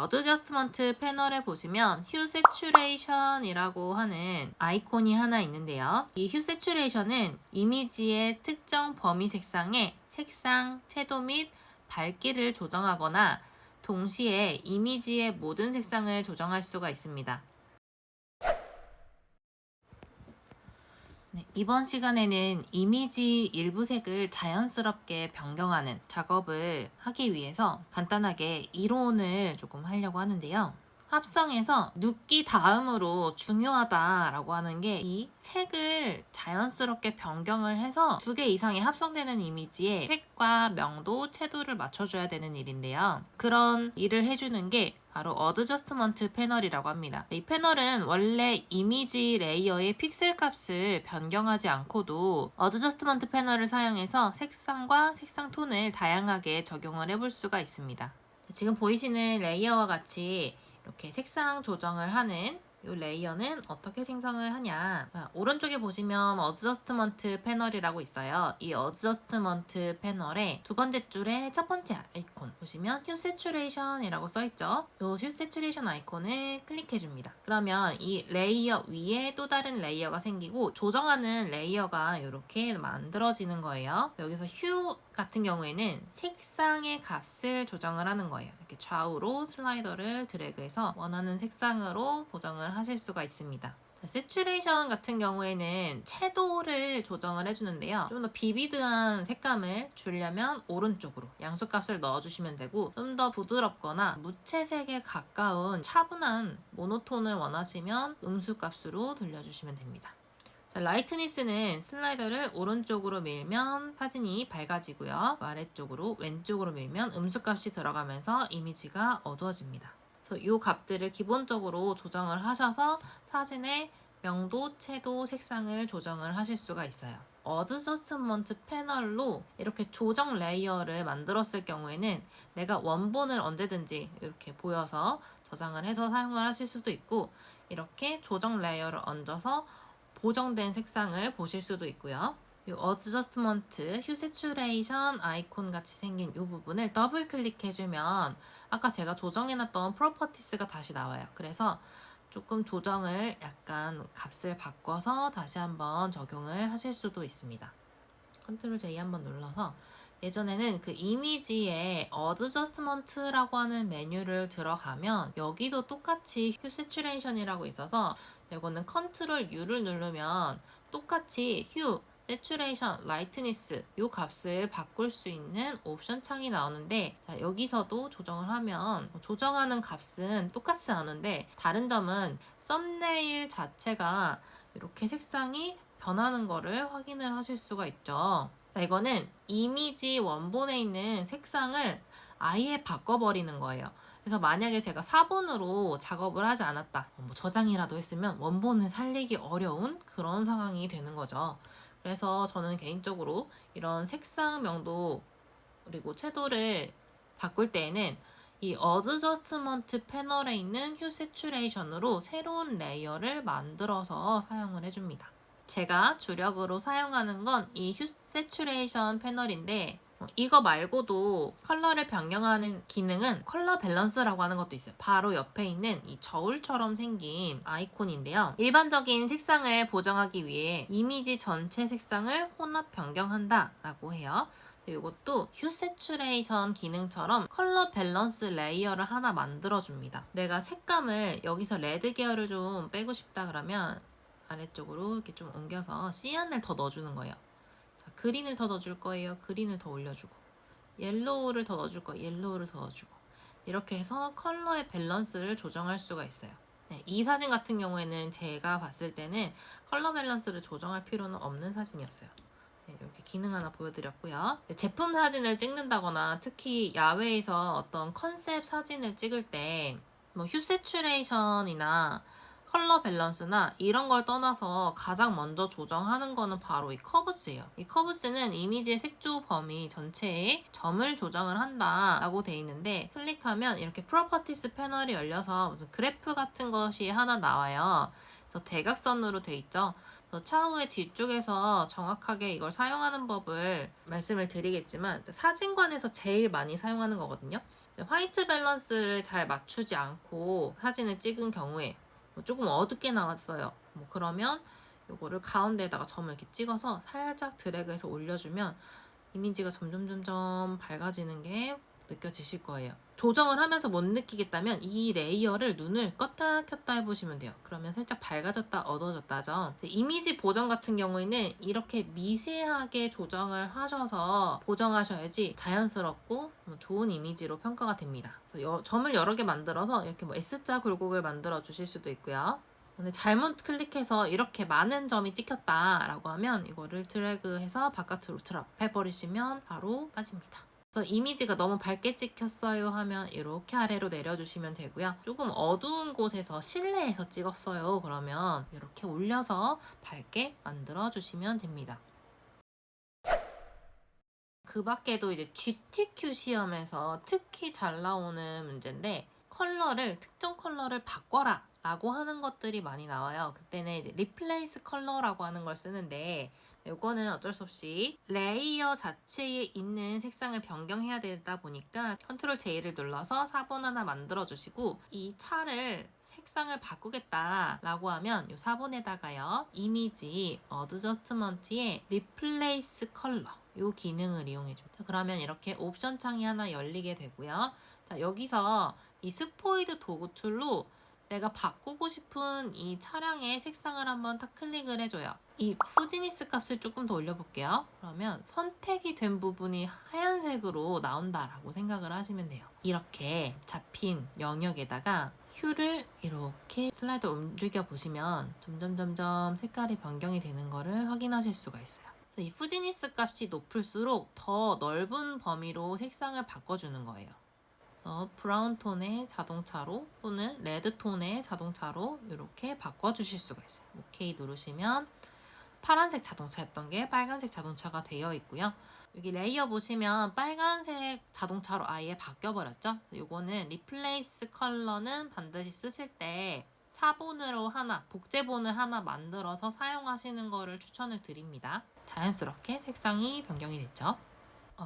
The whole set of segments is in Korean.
어드저스트먼트 패널에 보시면 휴 세츄레이션이라고 하는 아이콘이 하나 있는데요. 이 휴 세츄레이션은 이미지의 특정 범위 색상의 색상, 채도 및 밝기를 조정하거나 동시에 이미지의 모든 색상을 조정할 수가 있습니다. 이번 시간에는 이미지 일부 색을 자연스럽게 변경하는 작업을 하기 위해서 간단하게 이론을 조금 하려고 하는데요. 합성에서 눕기 다음으로 중요하다라고 하는 게 이 색을 자연스럽게 변경을 해서 2개 이상이 합성되는 이미지에 색과 명도, 채도를 맞춰줘야 되는 일인데요. 그런 일을 해주는 게 바로 어드저스트먼트 패널이라고 합니다. 이 패널은 원래 이미지 레이어의 픽셀 값을 변경하지 않고도 어드저스트먼트 패널을 사용해서 색상과 색상 톤을 다양하게 적용을 해볼 수가 있습니다. 지금 보이시는 레이어와 같이 이렇게 색상 조정을 하는 이 레이어는 어떻게 생성을 하냐. 오른쪽에 보시면 어드저스트먼트 패널이라고 있어요. 이 어드저스트먼트 패널의 두 번째 줄에 첫 번째 아이콘 보시면 휴 세츄레이션이라고 써있죠. 이 휴 세츄레이션 아이콘을 클릭해 줍니다. 그러면 이 레이어 위에 또 다른 레이어가 생기고 조정하는 레이어가 이렇게 만들어지는 거예요. 여기서 휴 같은 경우에는 색상의 값을 조정을 하는 거예요. 이렇게 좌우로 슬라이더를 드래그해서 원하는 색상으로 보정을 하실 수가 있습니다. 세츄레이션 같은 경우에는 채도를 조정을 해주는데요. 좀 더 비비드한 색감을 주려면 오른쪽으로 양수값을 넣어주시면 되고, 좀 더 부드럽거나 무채색에 가까운 차분한 모노톤을 원하시면 음수값으로 돌려주시면 됩니다. 자, 라이트니스는 슬라이더를 오른쪽으로 밀면 사진이 밝아지고요. 아래쪽으로 왼쪽으로 밀면 음수값이 들어가면서 이미지가 어두워집니다. 그래서 이 값들을 기본적으로 조정을 하셔서 사진의 명도, 채도, 색상을 조정을 하실 수가 있어요. 어드저스트먼트 패널로 이렇게 조정 레이어를 만들었을 경우에는 내가 원본을 언제든지 이렇게 보여서 저장을 해서 사용을 하실 수도 있고, 이렇게 조정 레이어를 얹어서 보정된 색상을 보실 수도 있고요. 이 어드저스트먼트 휴 세츄레이션 아이콘 같이 생긴 이 부분을 더블 클릭해주면 아까 제가 조정해놨던 프로퍼티스가 다시 나와요. 그래서 조금 조정을 약간 값을 바꿔서 다시 한번 적용을 하실 수도 있습니다. 컨트롤 J 한번 눌러서 예전에는 그 이미지에 어드저스트먼트라고 하는 메뉴를 들어가면 여기도 똑같이 휴 세츄레이션이라고 있어서 이거는 컨트롤 U를 누르면 똑같이 휴 세츄레이션, 라이트니스 이 값을 바꿀 수 있는 옵션 창이 나오는데, 자, 여기서도 조정을 하면 조정하는 값은 똑같지 않은데 다른 점은 썸네일 자체가 이렇게 색상이 변하는 거를 확인을 하실 수가 있죠. 자, 이거는 이미지 원본에 있는 색상을 아예 바꿔버리는 거예요. 그래서 만약에 제가 4번으로 작업을 하지 않았다, 저장이라도 했으면 원본을 살리기 어려운 그런 상황이 되는 거죠. 그래서 저는 개인적으로 이런 색상 명도 그리고 채도를 바꿀 때에는 이 어드저스트먼트 패널에 있는 휴 세츄레이션으로 새로운 레이어를 만들어서 사용을 해줍니다. 제가 주력으로 사용하는 건 이 휴 세츄레이션 패널인데, 이거 말고도 컬러를 변경하는 기능은 컬러 밸런스라고 하는 것도 있어요. 바로 옆에 있는 이 저울처럼 생긴 아이콘인데요. 일반적인 색상을 보정하기 위해 이미지 전체 색상을 혼합 변경한다 라고 해요. 이것도 휴 세츄레이션 기능처럼 컬러 밸런스 레이어를 하나 만들어줍니다. 내가 색감을 여기서 레드 계열을 좀 빼고 싶다 그러면 아래쪽으로 이렇게 좀 옮겨서 시안을 더 넣어주는 거예요. 자, 그린을 더 넣어줄 거예요. 그린을 더 올려주고, 옐로우를 더 넣어줄 거예요. 옐로우를 더 넣어주고, 이렇게 해서 컬러의 밸런스를 조정할 수가 있어요. 네, 이 사진 같은 경우에는 제가 봤을 때는 컬러 밸런스를 조정할 필요는 없는 사진이었어요. 네, 이렇게 기능 하나 보여드렸고요. 제품 사진을 찍는다거나 특히 야외에서 어떤 컨셉 사진을 찍을 때 휴 세츄레이션이나 컬러 밸런스나 이런 걸 떠나서 가장 먼저 조정하는 거는 바로 이 커브스예요. 이 커브스는 이미지의 색조 범위 전체에 점을 조정을 한다라고 돼 있는데, 클릭하면 이렇게 프로퍼티스 패널이 열려서 무슨 그래프 같은 것이 하나 나와요. 그래서 대각선으로 돼 있죠. 차후에 뒤쪽에서 정확하게 이걸 사용하는 법을 말씀을 드리겠지만 사진관에서 제일 많이 사용하는 거거든요. 화이트 밸런스를 잘 맞추지 않고 사진을 찍은 경우에 조금 어둡게 나왔어요. 그러면 이거를 가운데에다가 점을 이렇게 찍어서 살짝 드래그해서 올려주면 이미지가 점점 밝아지는 게 느껴지실 거예요. 조정을 하면서 못 느끼겠다면 이 레이어를 눈을 껐다 켰다 해보시면 돼요. 그러면 살짝 밝아졌다 어두워졌다죠. 이미지 보정 같은 경우에는 이렇게 미세하게 조정을 하셔서 보정하셔야지 자연스럽고 좋은 이미지로 평가가 됩니다. 점을 여러 개 만들어서 이렇게 S자 굴곡을 만들어 주실 수도 있고요. 근데 잘못 클릭해서 이렇게 많은 점이 찍혔다라고 하면 이거를 드래그해서 바깥으로 드랍해 버리시면 바로 빠집니다. 그래서 이미지가 너무 밝게 찍혔어요 하면 이렇게 아래로 내려주시면 되고요. 조금 어두운 곳에서 실내에서 찍었어요 그러면 이렇게 올려서 밝게 만들어 주시면 됩니다. 그 밖에도 이제 GTQ 시험에서 특히 잘 나오는 문제인데 특정 컬러를 바꿔라 라고 하는 것들이 많이 나와요. 그때는 이제 replace 컬러라고 하는 걸 쓰는데 이거는 어쩔 수 없이 레이어 자체에 있는 색상을 변경해야 되다 보니까 컨트롤 J를 눌러서 사본 하나 만들어 주시고 이 차를 색상을 바꾸겠다라고 하면 이 사본에다가요 이미지 어드저스트먼트에 replace 컬러 이 기능을 이용해줍니다. 그러면 이렇게 옵션 창이 하나 열리게 되고요. 자, 여기서 이 스포이드 도구 툴로 내가 바꾸고 싶은 이 차량의 색상을 한번 딱 클릭을 해줘요. 이 후지니스 값을 조금 더 올려볼게요. 그러면 선택이 된 부분이 하얀색으로 나온다라고 생각을 하시면 돼요. 이렇게 잡힌 영역에다가 휴를 이렇게 슬라이드 움직여 보시면 점점 색깔이 변경이 되는 거를 확인하실 수가 있어요. 이 후지니스 값이 높을수록 더 넓은 범위로 색상을 바꿔주는 거예요. 브라운 톤의 자동차로 또는 레드 톤의 자동차로 이렇게 바꿔주실 수가 있어요. 오케이 누르시면 파란색 자동차였던 게 빨간색 자동차가 되어 있고요. 여기 레이어 보시면 빨간색 자동차로 아예 바뀌어버렸죠. 이거는 리플레이스 컬러는 반드시 쓰실 때 사본으로 하나, 복제본을 하나 만들어서 사용하시는 거를 추천을 드립니다. 자연스럽게 색상이 변경이 됐죠.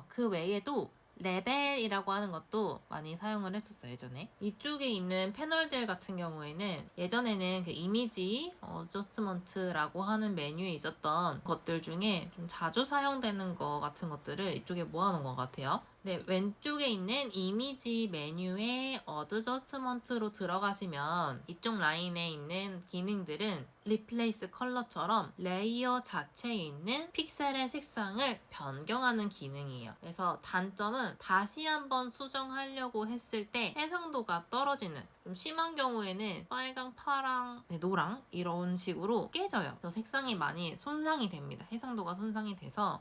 그 외에도 레벨이라고 하는 것도 많이 사용을 했었어요 예전에. 이쪽에 있는 패널들 같은 경우에는 예전에는 그 이미지 어저스먼트라고 하는 메뉴에 있었던 것들 중에 좀 자주 사용되는 거 같은 것들을 이쪽에 모아놓은 것 같아요. 네, 왼쪽에 있는 이미지 메뉴에 어드저스먼트로 들어가시면 이쪽 라인에 있는 기능들은 리플레이스 컬러처럼 레이어 자체에 있는 픽셀의 색상을 변경하는 기능이에요. 그래서 단점은 다시 한번 수정하려고 했을 때 해상도가 떨어지는, 좀 심한 경우에는 빨강, 파랑, 노랑 이런 식으로 깨져요. 그래서 색상이 많이 손상이 됩니다. 해상도가 손상이 돼서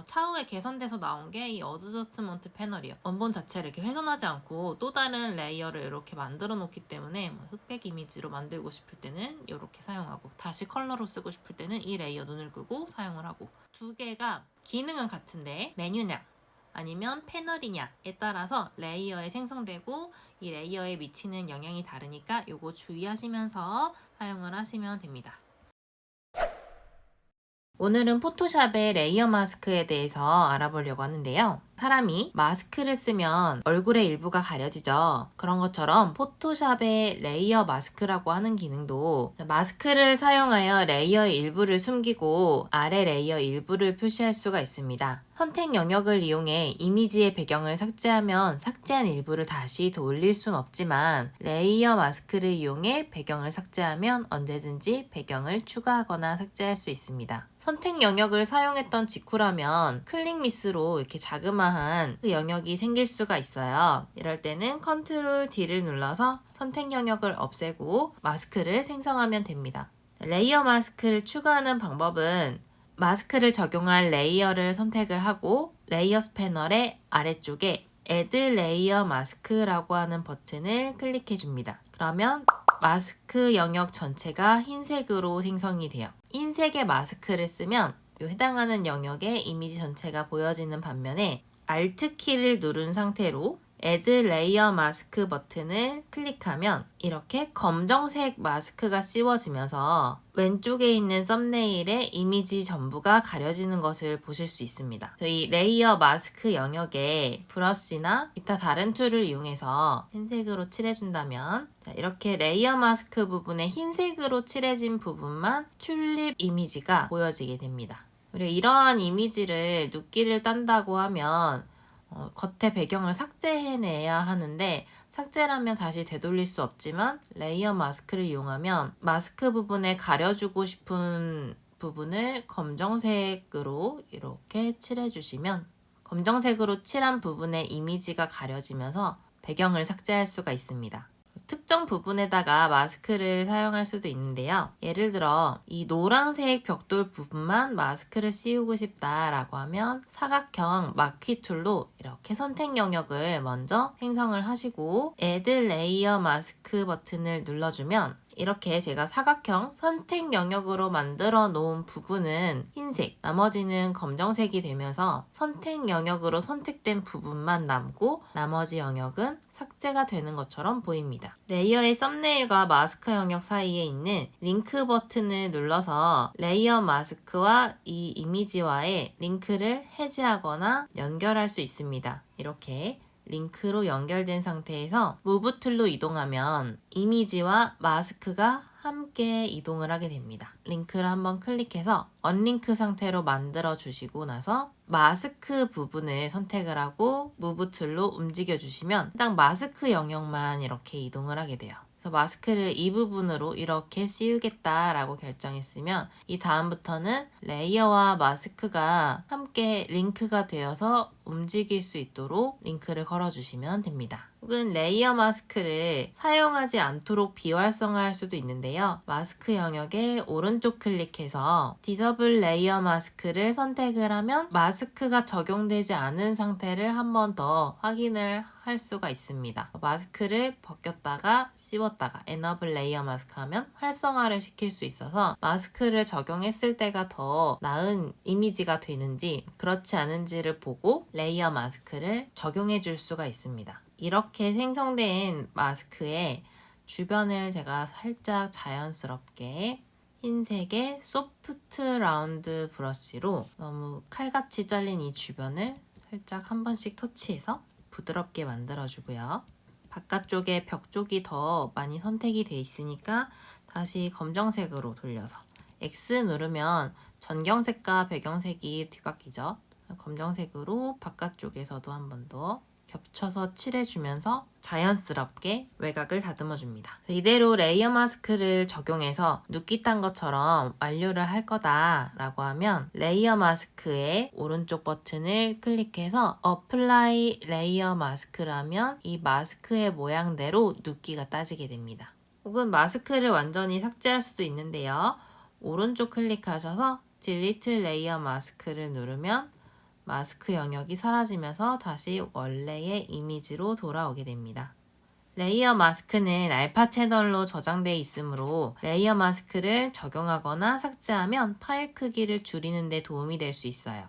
차후에 개선돼서 나온 게 이 어드저스먼트 패널이에요. 원본 자체를 이렇게 훼손하지 않고 또 다른 레이어를 이렇게 만들어 놓기 때문에 흑백 이미지로 만들고 싶을 때는 이렇게 사용하고 다시 컬러로 쓰고 싶을 때는 이 레이어 눈을 끄고 사용을 하고, 두 개가 기능은 같은데 메뉴냐 아니면 패널이냐에 따라서 레이어에 생성되고 이 레이어에 미치는 영향이 다르니까 요거 주의하시면서 사용을 하시면 됩니다. 오늘은 포토샵의 레이어 마스크에 대해서 알아보려고 하는데요. 사람이 마스크를 쓰면 얼굴의 일부가 가려지죠. 그런 것처럼 포토샵의 레이어 마스크라고 하는 기능도 마스크를 사용하여 레이어의 일부를 숨기고 아래 레이어 일부를 표시할 수가 있습니다. 선택 영역을 이용해 이미지의 배경을 삭제하면 삭제한 일부를 다시 돌릴 순 없지만 레이어 마스크를 이용해 배경을 삭제하면 언제든지 배경을 추가하거나 삭제할 수 있습니다. 선택 영역을 사용했던 직후라면 클릭 미스로 이렇게 자그마한 그 영역이 생길 수가 있어요. 이럴 때는 컨트롤 D를 눌러서 선택 영역을 없애고 마스크를 생성하면 됩니다. 레이어 마스크를 추가하는 방법은 마스크를 적용할 레이어를 선택을 하고 레이어스 패널의 아래쪽에 Add Layer Mask라고 하는 버튼을 클릭해 줍니다. 그러면 마스크 영역 전체가 흰색으로 생성이 돼요. 흰색의 마스크를 쓰면 해당하는 영역의 이미지 전체가 보여지는 반면에 Alt 키를 누른 상태로 Add Layer Mask 버튼을 클릭하면 이렇게 검정색 마스크가 씌워지면서 왼쪽에 있는 썸네일의 이미지 전부가 가려지는 것을 보실 수 있습니다. 이 레이어 마스크 영역에 브러쉬나 기타 다른 툴을 이용해서 흰색으로 칠해준다면 이렇게 레이어 마스크 부분에 흰색으로 칠해진 부분만 튤립 이미지가 보여지게 됩니다. 그리고 이러한 이미지를 눕기를 딴다고 하면 겉에 배경을 삭제해내야 하는데 삭제라면 다시 되돌릴 수 없지만 레이어 마스크를 이용하면 마스크 부분에 가려주고 싶은 부분을 검정색으로 이렇게 칠해주시면 검정색으로 칠한 부분의 이미지가 가려지면서 배경을 삭제할 수가 있습니다. 특정 부분에다가 마스크를 사용할 수도 있는데요. 예를 들어 이 노란색 벽돌 부분만 마스크를 씌우고 싶다라고 하면 사각형 마퀴 툴로 이렇게 선택 영역을 먼저 생성을 하시고 Add Layer Mask 버튼을 눌러주면 이렇게 제가 사각형 선택 영역으로 만들어 놓은 부분은 흰색, 나머지는 검정색이 되면서 선택 영역으로 선택된 부분만 남고 나머지 영역은 삭제가 되는 것처럼 보입니다. 레이어의 썸네일과 마스크 영역 사이에 있는 링크 버튼을 눌러서 레이어 마스크와 이 이미지와의 링크를 해제하거나 연결할 수 있습니다. 이렇게 링크로 연결된 상태에서 무브 툴로 이동하면 이미지와 마스크가 함께 이동을 하게 됩니다. 링크를 한번 클릭해서 언링크 상태로 만들어 주시고 나서 마스크 부분을 선택을 하고 무브 툴로 움직여 주시면 딱 마스크 영역만 이렇게 이동을 하게 돼요. 그래서 마스크를 이 부분으로 이렇게 씌우겠다라고 결정했으면 이 다음부터는 레이어와 마스크가 함께 링크가 되어서 움직일 수 있도록 링크를 걸어주시면 됩니다. 혹은 레이어 마스크를 사용하지 않도록 비활성화할 수도 있는데요. 마스크 영역에 오른쪽 클릭해서 디서블 레이어 마스크를 선택을 하면 마스크가 적용되지 않은 상태를 한 번 더 확인을 할 수가 있습니다. 마스크를 벗겼다가 씌웠다가 Enable Layer Mask 하면 활성화를 시킬 수 있어서 마스크를 적용했을 때가 더 나은 이미지가 되는지 그렇지 않은지를 보고 레이어 마스크를 적용해 줄 수가 있습니다. 이렇게 생성된 마스크의 주변을 제가 살짝 자연스럽게 흰색의 소프트 라운드 브러쉬로 너무 칼같이 잘린 이 주변을 살짝 한 번씩 터치해서 부드럽게 만들어주고요. 바깥쪽에 벽 쪽이 더 많이 선택이 돼 있으니까 다시 검정색으로 돌려서 X 누르면 전경색과 배경색이 뒤바뀌죠. 검정색으로 바깥쪽에서도 한 번 더 겹쳐서 칠해주면서 자연스럽게 외곽을 다듬어줍니다. 이대로 레이어 마스크를 적용해서 눕기 딴 것처럼 완료를 할 거다라고 하면 레이어 마스크의 오른쪽 버튼을 클릭해서 어플라이 레이어 마스크라면 이 마스크의 모양대로 눕기가 따지게 됩니다. 혹은 마스크를 완전히 삭제할 수도 있는데요. 오른쪽 클릭하셔서 딜리트 레이어 마스크를 누르면 마스크 영역이 사라지면서 다시 원래의 이미지로 돌아오게 됩니다. 레이어 마스크는 알파 채널로 저장되어 있으므로 레이어 마스크를 적용하거나 삭제하면 파일 크기를 줄이는 데 도움이 될 수 있어요.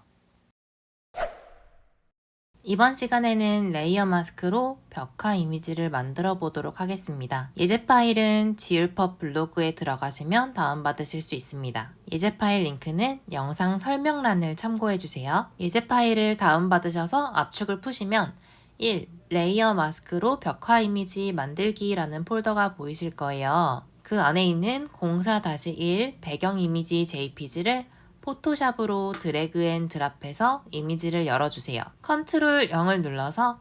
이번 시간에는 레이어 마스크로 벽화 이미지를 만들어 보도록 하겠습니다. 예제 파일은 지울법 블로그에 들어가시면 다운받으실 수 있습니다. 예제 파일 링크는 영상 설명란을 참고해주세요. 예제 파일을 다운받으셔서 압축을 푸시면 1. 레이어 마스크로 벽화 이미지 만들기라는 폴더가 보이실 거예요. 그 안에 있는 04-1 배경 이미지 JPG를 포토샵으로 드래그 앤 드랍해서 이미지를 열어주세요. 컨트롤 0을 눌러서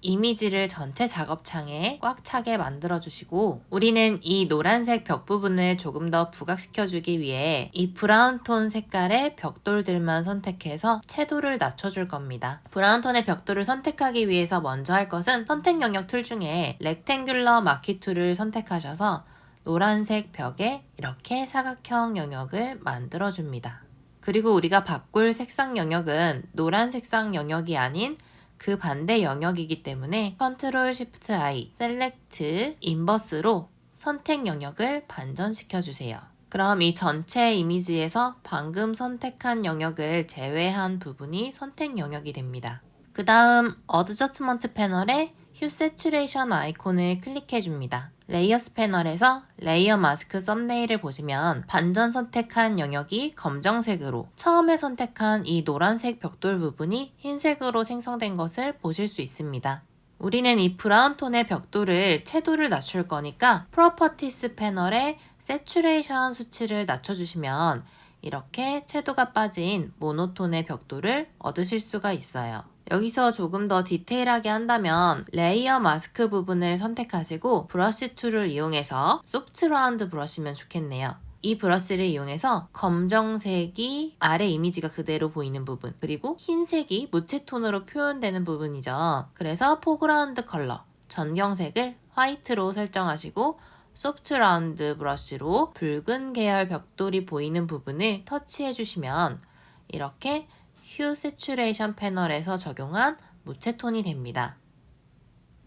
이미지를 전체 작업창에 꽉 차게 만들어주시고 우리는 이 노란색 벽 부분을 조금 더 부각시켜주기 위해 이 브라운 톤 색깔의 벽돌들만 선택해서 채도를 낮춰줄 겁니다. 브라운 톤의 벽돌을 선택하기 위해서 먼저 할 것은 선택 영역 툴 중에 렉탱귤러 마키 툴을 선택하셔서 노란색 벽에 이렇게 사각형 영역을 만들어줍니다. 그리고 우리가 바꿀 색상 영역은 노란 색상 영역이 아닌 그 반대 영역이기 때문에 Ctrl Shift I, Select, Inverse로 선택 영역을 반전시켜 주세요. 그럼 이 전체 이미지에서 방금 선택한 영역을 제외한 부분이 선택 영역이 됩니다. 그 다음 어드저스먼트 패널에 휴 세츄레이션 아이콘을 클릭해 줍니다. 레이어스 패널에서 레이어 마스크 썸네일을 보시면 반전 선택한 영역이 검정색으로, 처음에 선택한 이 노란색 벽돌 부분이 흰색으로 생성된 것을 보실 수 있습니다. 우리는 이 브라운 톤의 벽돌을 채도를 낮출 거니까 프로퍼티스 패널에 세츄레이션 수치를 낮춰주시면 이렇게 채도가 빠진 모노톤의 벽돌을 얻으실 수가 있어요. 여기서 조금 더 디테일하게 한다면 레이어 마스크 부분을 선택하시고 브러쉬 툴을 이용해서 소프트 라운드 브러쉬면 좋겠네요. 이 브러쉬를 이용해서 검정색이 아래 이미지가 그대로 보이는 부분, 그리고 흰색이 무채톤으로 표현되는 부분이죠. 그래서 포그라운드 컬러, 전경색을 화이트로 설정하시고 소프트 라운드 브러쉬로 붉은 계열 벽돌이 보이는 부분을 터치해 주시면 이렇게 휴 세츄레이션 패널에서 적용한 무채톤이 됩니다.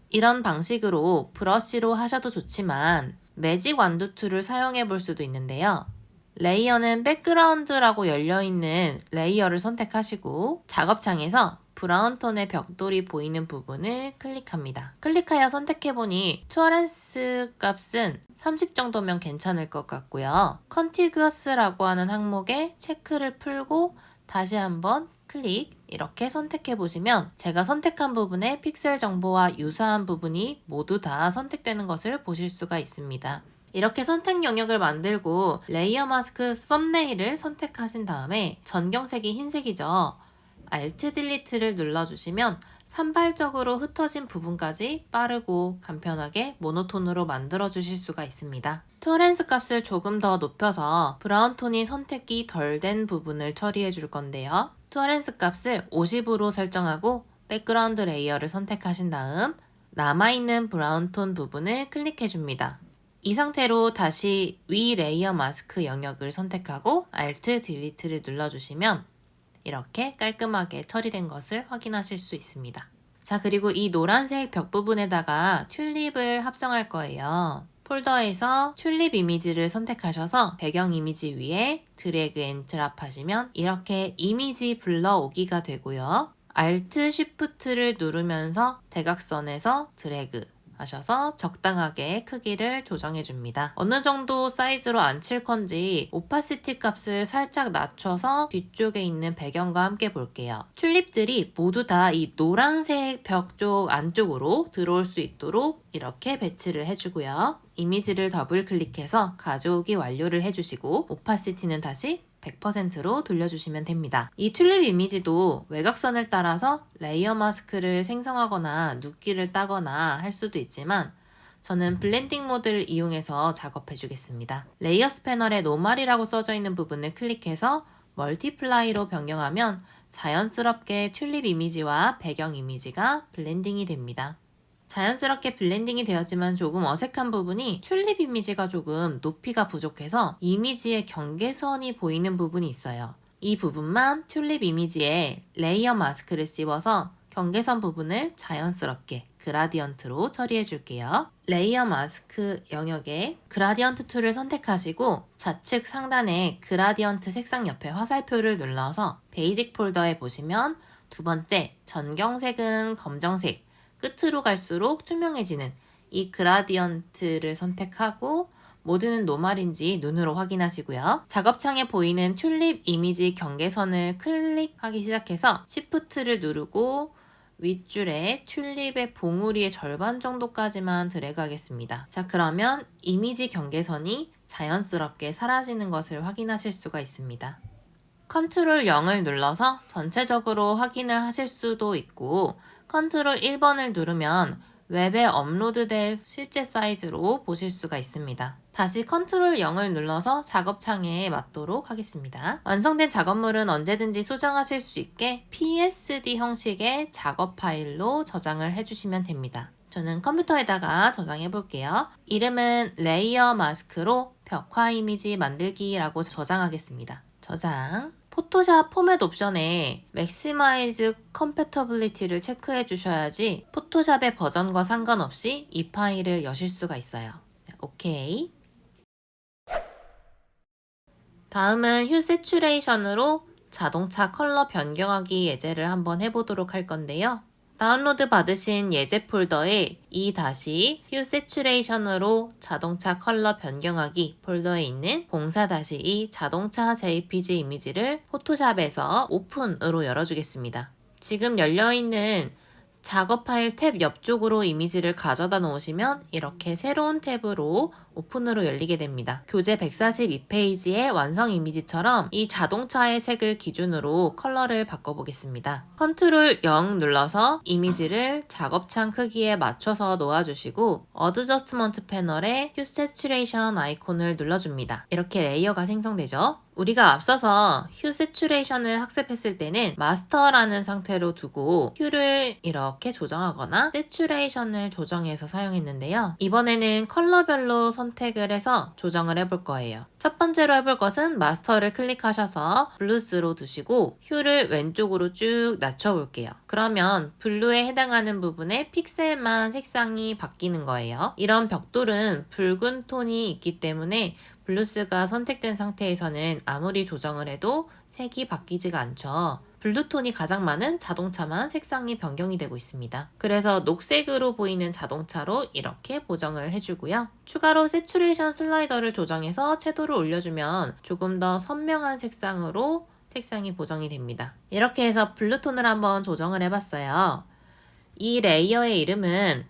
이런 방식으로 브러쉬로 하셔도 좋지만 매직 완두 툴을 사용해 볼 수도 있는데요. 레이어는 백그라운드라고 열려있는 레이어를 선택하시고 작업창에서 브라운 톤의 벽돌이 보이는 부분을 클릭합니다. 클릭하여 선택해보니 토렌스 값은 30 정도면 괜찮을 것 같고요. 컨티규어스라고 하는 항목에 체크를 풀고 다시 한번 클릭, 이렇게 선택해 보시면 제가 선택한 부분의 픽셀 정보와 유사한 부분이 모두 다 선택되는 것을 보실 수가 있습니다. 이렇게 선택 영역을 만들고 레이어 마스크 썸네일을 선택하신 다음에 전경색이 흰색이죠. Alt 딜리트를 눌러주시면 산발적으로 흩어진 부분까지 빠르고 간편하게 모노톤으로 만들어 주실 수가 있습니다. 토렌스 값을 조금 더 높여서 브라운 톤이 선택이 덜 된 부분을 처리해 줄 건데요. 토렌스 값을 50으로 설정하고 백그라운드 레이어를 선택하신 다음 남아있는 브라운 톤 부분을 클릭해 줍니다. 이 상태로 다시 위 레이어 마스크 영역을 선택하고 Alt 딜리트를 눌러주시면 이렇게 깔끔하게 처리된 것을 확인하실 수 있습니다. 자, 그리고 이 노란색 벽 부분에다가 튤립을 합성할 거예요. 폴더에서 튤립 이미지를 선택하셔서 배경 이미지 위에 드래그 앤 드랍 하시면 이렇게 이미지 불러오기가 되고요. Alt Shift를 누르면서 대각선에서 드래그 하셔서 적당하게 크기를 조정해 줍니다. 어느 정도 사이즈로 앉힐 건지 오파시티 값을 살짝 낮춰서 뒤쪽에 있는 배경과 함께 볼게요. 튤립들이 모두 다 이 노란색 벽 쪽 안쪽으로 들어올 수 있도록 이렇게 배치를 해주고요. 이미지를 더블 클릭해서 가져오기 완료를 해주시고 오파시티는 다시 100%로 돌려주시면 됩니다. 이 튤립 이미지도 외곽선을 따라서 레이어 마스크를 생성하거나 눕기를 따거나 할 수도 있지만 저는 블렌딩 모드를 이용해서 작업해 주겠습니다. 레이어스 패널에 노멀이라고 써져 있는 부분을 클릭해서 멀티플라이로 변경하면 자연스럽게 튤립 이미지와 배경 이미지가 블렌딩이 됩니다. 자연스럽게 블렌딩이 되었지만 조금 어색한 부분이 튤립 이미지가 조금 높이가 부족해서 이미지의 경계선이 보이는 부분이 있어요. 이 부분만 튤립 이미지에 레이어 마스크를 씌워서 경계선 부분을 자연스럽게 그라디언트로 처리해 줄게요. 레이어 마스크 영역에 그라디언트 툴을 선택하시고 좌측 상단에 그라디언트 색상 옆에 화살표를 눌러서 베이직 폴더에 보시면 두 번째 전경색은 검정색, 끝으로 갈수록 투명해지는 이 그라디언트를 선택하고 모드는 노멀인지 눈으로 확인하시고요. 작업창에 보이는 튤립 이미지 경계선을 클릭하기 시작해서 Shift를 누르고 윗줄에 튤립의 봉우리의 절반 정도까지만 드래그 하겠습니다. 자, 그러면 이미지 경계선이 자연스럽게 사라지는 것을 확인하실 수가 있습니다. 컨트롤 0을 눌러서 전체적으로 확인을 하실 수도 있고 컨트롤 1번을 누르면 웹에 업로드될 실제 사이즈로 보실 수가 있습니다. 다시 컨트롤 0을 눌러서 작업창에 맞도록 하겠습니다. 완성된 작업물은 언제든지 수정하실 수 있게 PSD 형식의 작업 파일로 저장을 해주시면 됩니다. 저는 컴퓨터에다가 저장해 볼게요. 이름은 레이어 마스크로 벽화 이미지 만들기라고 저장하겠습니다. 저장. 포토샵 포맷 옵션에 Maximize Compatibility를 체크해 주셔야지 포토샵의 버전과 상관없이 이 파일을 여실 수가 있어요. 오케이. 다음은 휴 세츄레이션으로 자동차 컬러 변경하기 예제를 한번 해보도록 할 건데요. 다운로드 받으신 예제 폴더에 -휴 세츄레이션으로 자동차 컬러 변경하기 폴더에 있는 04-2 자동차 JPG 이미지를 포토샵에서 오픈으로 열어주겠습니다. 지금 열려있는 작업 파일 탭 옆쪽으로 이미지를 가져다 놓으시면 이렇게 새로운 탭으로 오픈으로 열리게 됩니다. 교재 142페이지의 완성 이미지처럼 이 자동차의 색을 기준으로 컬러를 바꿔보겠습니다. 컨트롤 0 눌러서 이미지를 작업창 크기에 맞춰서 놓아주시고 어드저스먼트 패널에 휴 세츄레이션 아이콘을 눌러줍니다. 이렇게 레이어가 생성되죠. 우리가 앞서서 휴 세츄레이션을 학습했을 때는 마스터라는 상태로 두고 휴를 이렇게 조정하거나 세츄레이션을 조정해서 사용했는데요. 이번에는 컬러별로 선택을 해서 조정을 해볼 거예요. 첫 번째로 해볼 것은 마스터를 클릭하셔서 블루스로 두시고 휴를 왼쪽으로 쭉 낮춰볼게요. 그러면 블루에 해당하는 부분에 픽셀만 색상이 바뀌는 거예요. 이런 벽돌은 붉은 톤이 있기 때문에 블루스가 선택된 상태에서는 아무리 조정을 해도 색이 바뀌지가 않죠. 블루톤이 가장 많은 자동차만 색상이 변경이 되고 있습니다. 그래서 녹색으로 보이는 자동차로 이렇게 보정을 해주고요. 추가로 세츄레이션 슬라이더를 조정해서 채도를 올려주면 조금 더 선명한 색상으로 색상이 보정이 됩니다. 이렇게 해서 블루톤을 한번 조정을 해봤어요. 이 레이어의 이름은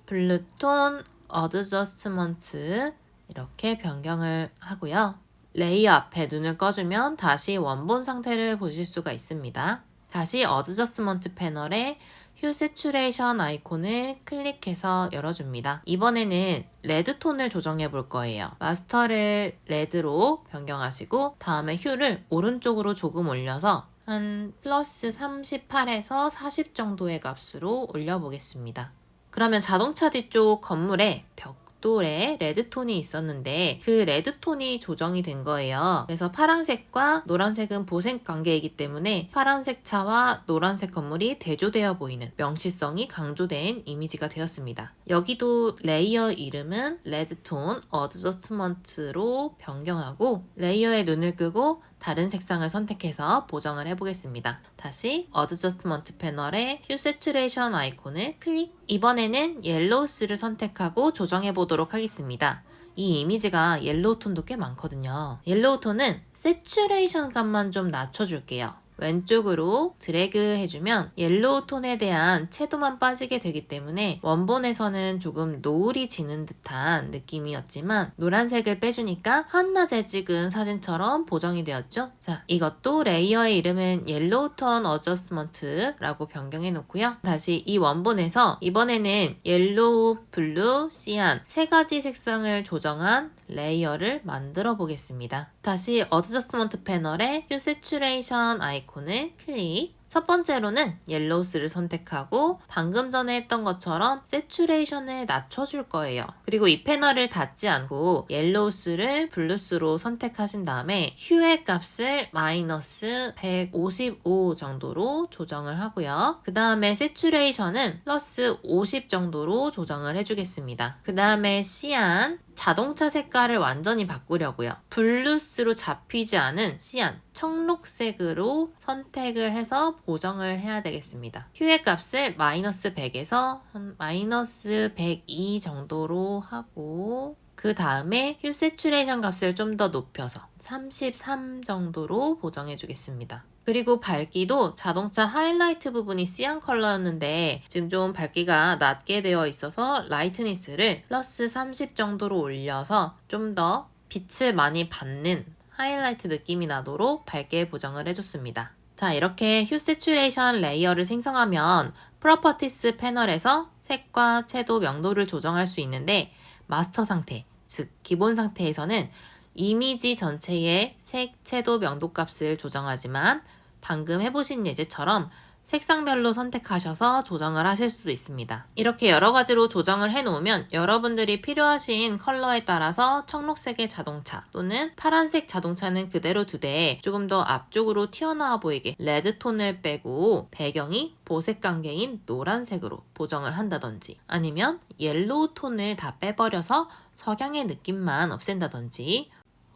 블루톤 어드저스먼트 이렇게 변경을 하고요. 레이어 앞에 눈을 꺼주면 다시 원본 상태를 보실 수가 있습니다. 다시 어드저스먼트 패널에 휴 세츄레이션 아이콘을 클릭해서 열어줍니다. 이번에는 레드톤을 조정해 볼 거예요. 마스터를 레드로 변경하시고 다음에 휴를 오른쪽으로 조금 올려서 한 플러스 38에서 40 정도의 값으로 올려보겠습니다. 그러면 자동차 뒤쪽 건물에 벽돌에 레드톤이 있었는데 그 레드톤이 조정이 된 거예요. 그래서 파란색과 노란색은 보색 관계이기 때문에 파란색 차와 노란색 건물이 대조되어 보이는 명시성이 강조된 이미지가 되었습니다. 여기도 레이어 이름은 레드톤 어드저스먼트로 변경하고 레이어에 눈을 끄고 다른 색상을 선택해서 보정을 해보겠습니다. 다시 어드저스먼트 패널에 휴 세츄레이션 아이콘을 클릭. 이번에는 옐로우스를 선택하고 조정해 보도록 하겠습니다. 이 이미지가 옐로우 톤도 꽤 많거든요. 옐로우 톤은 세츄레이션 값만 좀 낮춰줄게요. 왼쪽으로 드래그 해주면 옐로우 톤에 대한 채도만 빠지게 되기 때문에 원본에서는 조금 노을이 지는 듯한 느낌이었지만 노란색을 빼주니까 한낮에 찍은 사진처럼 보정이 되었죠. 자, 이것도 레이어의 이름은 옐로우 톤 어저스먼트라고 변경해 놓고요. 다시 이 원본에서 이번에는 옐로우, 블루, 시안 세 가지 색상을 조정한 레이어를 만들어 보겠습니다. 다시 어드저스먼트 패널에 휴 세츄레이션 아이콘을 클릭. 첫 번째로는 옐로우스를 선택하고 방금 전에 했던 것처럼 세츄레이션을 낮춰줄 거예요. 그리고 이 패널을 닫지 않고 옐로우스를 블루스로 선택하신 다음에 휴의 값을 마이너스 155 정도로 조정을 하고요. 그 다음에 세츄레이션은 플러스 50 정도로 조정을 해주겠습니다. 그 다음에 시안 자동차 색깔을 완전히 바꾸려고요. 블루스로 잡히지 않은 시안 청록색으로 선택을 해서 보정을 해야 되겠습니다. 휴의 값을 마이너스 100에서 한 마이너스 102 정도로 하고 그 다음에 휴 세츄레이션 값을 좀 더 높여서 33 정도로 보정해 주겠습니다. 그리고 밝기도 자동차 하이라이트 부분이 시안 컬러였는데 지금 좀 밝기가 낮게 되어 있어서 라이트니스를 플러스 30 정도로 올려서 좀 더 빛을 많이 받는 하이라이트 느낌이 나도록 밝게 보정을 해줬습니다. 자, 이렇게 휴 세츄레이션 레이어를 생성하면 프로퍼티스 패널에서 색과 채도 명도를 조정할 수 있는데 마스터 상태, 즉 기본 상태에서는 이미지 전체의 색, 채도, 명도 값을 조정하지만 방금 해보신 예제처럼 색상별로 선택하셔서 조정을 하실 수도 있습니다. 이렇게 여러 가지로 조정을 해놓으면 여러분들이 필요하신 컬러에 따라서 청록색의 자동차 또는 파란색 자동차는 그대로 두되 조금 더 앞쪽으로 튀어나와 보이게 레드톤을 빼고 배경이 보색 관계인 노란색으로 보정을 한다든지 아니면 옐로우 톤을 다 빼버려서 석양의 느낌만 없앤다든지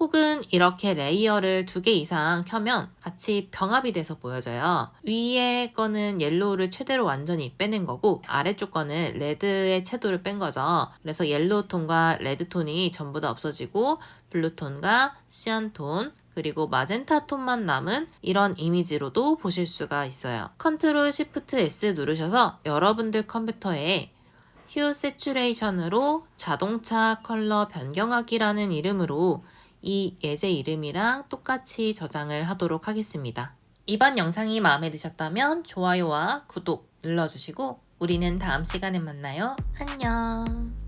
혹은 이렇게 레이어를 2개 이상 켜면 같이 병합이 돼서 보여져요. 위에 거는 옐로우를 최대로 완전히 빼낸 거고 아래쪽 거는 레드의 채도를 뺀 거죠. 그래서 옐로우 톤과 레드 톤이 전부 다 없어지고 블루 톤과 시안 톤 그리고 마젠타 톤만 남은 이런 이미지로도 보실 수가 있어요. 컨트롤 시프트 S 누르셔서 여러분들 컴퓨터에 휴 세츄레이션으로 자동차 컬러 변경하기라는 이름으로 이 예제 이름이랑 똑같이 저장을 하도록 하겠습니다. 이번 영상이 마음에 드셨다면 좋아요와 구독 눌러주시고 우리는 다음 시간에 만나요. 안녕.